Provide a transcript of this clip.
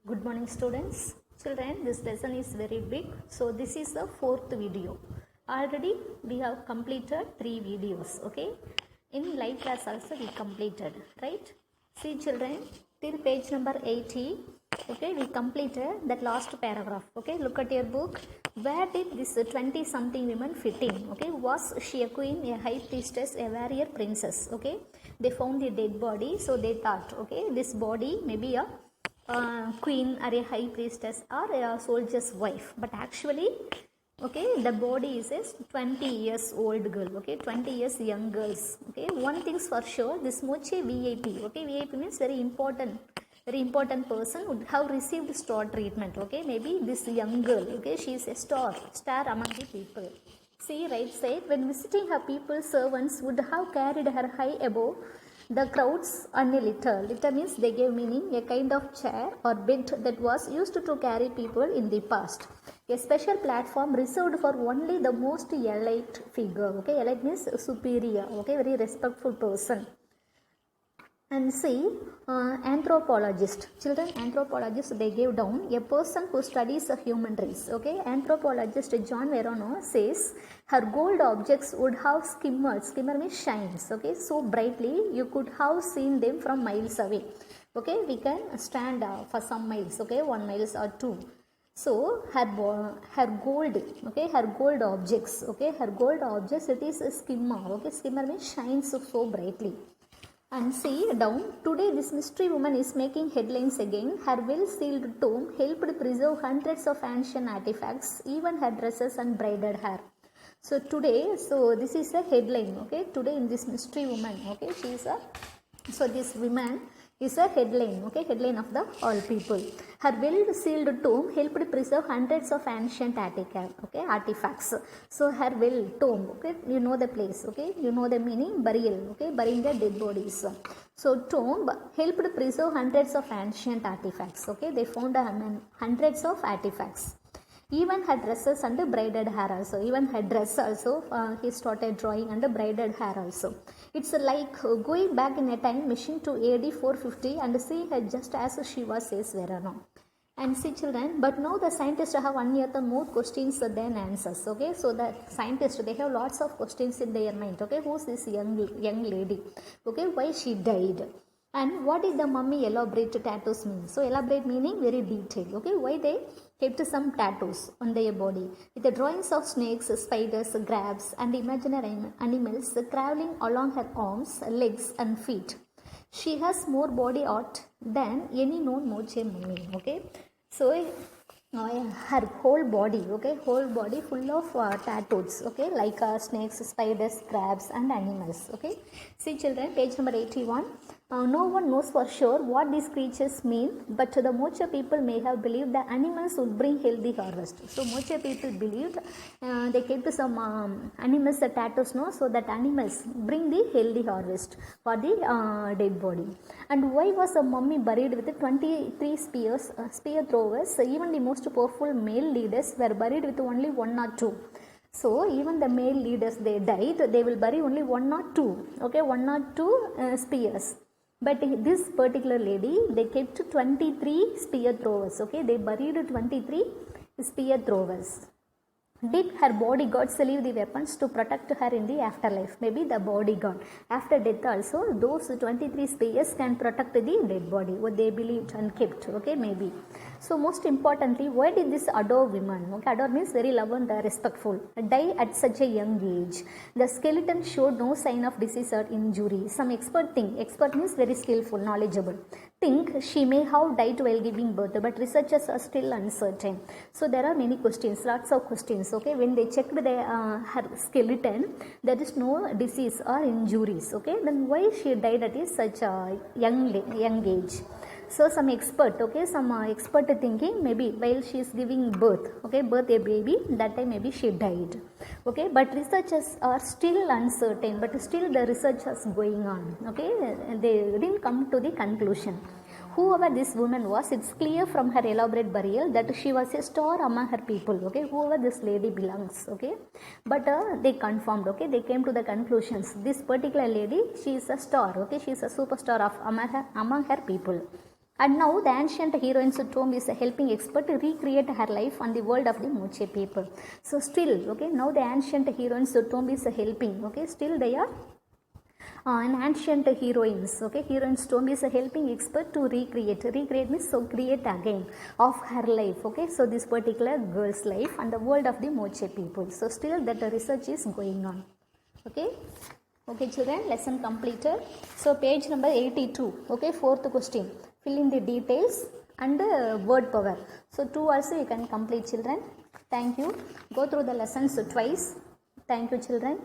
Good morning students. Children, this lesson is very big. So this is the fourth video. Already we have completed 3 videos. Okay. In live class also we completed. Right. See children, till page number 80. Okay. We completed that last paragraph. Okay. Look at your book. Where did this 20 something women fit in? Okay. Was she a queen, a high priestess, a warrior, princess? Okay. They found the dead body. So they thought, okay, this body may be a queen or a high priestess or a soldier's wife, but actually, okay, the body is a 20 years old girl, okay, 20 years young girls. Okay, one thing's for sure, this Moche VIP, okay, VIP means very important person would have received star treatment. Okay, maybe this young girl, okay, she is a star among the people. See, right side, when visiting her people, servants would have carried her high above the crowds on a litter. Litter means they gave meaning a kind of chair or bed that was used to carry people in the past. A special platform reserved for only the most elite figure. Okay, elite means superior. Okay, very respectful person. And see, anthropologist. Children, anthropologist, they gave down a person who studies the human race. Okay, anthropologist John Verano says her gold objects would have skimmered. Skimmer means shines. Okay, so brightly you could have seen them from miles away. Okay, we can stand for some miles. Okay, 1 mile or 2. So her gold, okay, her gold objects. Okay, her gold objects. It is a skimmer. Okay, skimmer means shines so brightly. And see down, today this mystery woman is making headlines again. Her well-sealed tomb helped preserve hundreds of ancient artifacts, even her dresses and braided hair. So today, so this is a headline, okay, today in this mystery woman, okay, she is a, so this woman is a headline, okay, headline of the all people. Her well-sealed tomb helped preserve hundreds of ancient artifacts. So her tomb, okay, you know the place, okay, you know the meaning, burial, okay, burying the dead bodies. So tomb helped preserve hundreds of ancient artifacts, okay, they found hundreds of artifacts. Even her dresses and braided hair also. Even her dress also, he started drawing and braided hair also. It's like going back in a time machine to AD 450 and seeing her just as she was, says Verano. And see children, but now the scientists have unearthed more questions than answers. Okay, so the scientists, they have lots of questions in their mind. Okay, who's this young lady? Okay, why she died? And what did the mummy elaborate tattoos mean? So elaborate meaning very detailed. Okay, why they kept some tattoos on their body with the drawings of snakes, spiders, crabs, and imaginary animals crawling along her arms, legs, and feet. She has more body art than any known Moche mummy. Okay, so her whole body, okay, whole body full of tattoos, okay, like snakes, spiders, crabs, and animals. Okay, see children, page number 81. No one knows for sure what these creatures mean, but the Moche people may have believed the animals would bring healthy harvest. So Moche people believed they kept some animals tattoos, no, so that animals bring the healthy harvest for the dead body. And why was a mummy buried with 23 spear throwers? Even the most powerful male leaders were buried with only 1 or 2. So even the male leaders, they died, they will bury only 1 or 2, okay, 1 or 2 spears. But this particular lady, they kept 23 spear throwers, okay, they buried 23 spear throwers. Did her bodyguards leave the weapons to protect her in the afterlife? Maybe the bodyguard. After death also, those 23 spears can protect the dead body, what they believed and kept, okay, maybe. So most importantly, why did this adore woman? Okay, adore means very love and respectful. Die at such a young age. The skeleton showed no sign of disease or injury. Some expert means very skillful, knowledgeable, think she may have died while giving birth, but researchers are still uncertain. So there are many questions, lots of questions. Okay, when they checked her skeleton, there is no disease or injuries. Okay, then why she died at such a young age? So some expert, okay, expert thinking maybe while she is giving birth, okay, birth a baby, that time maybe she died. Okay, but researchers are still uncertain, but still the research is going on. Okay, they didn't come to the conclusion. Whoever this woman was, it's clear from her elaborate burial that she was a star among her people. Okay, whoever this lady belongs. Okay, but they confirmed. Okay, they came to the conclusions. This particular lady, she is a star. Okay, she is a superstar of among her people. And now the ancient heroine's tomb is helping expert to recreate her life and the world of the Moche people. So still, okay, now the ancient heroine's tomb is helping, okay, still they are an ancient heroines, okay, heroine's tomb is helping expert to recreate means so create again of her life, okay, so this particular girl's life and the world of the Moche people. So still that research is going on, okay. Okay children, lesson completed. So page number 82, okay, fourth question, fill in the details and word power. So 2 also you can complete children. Thank you. Go through the lessons twice. Thank you children.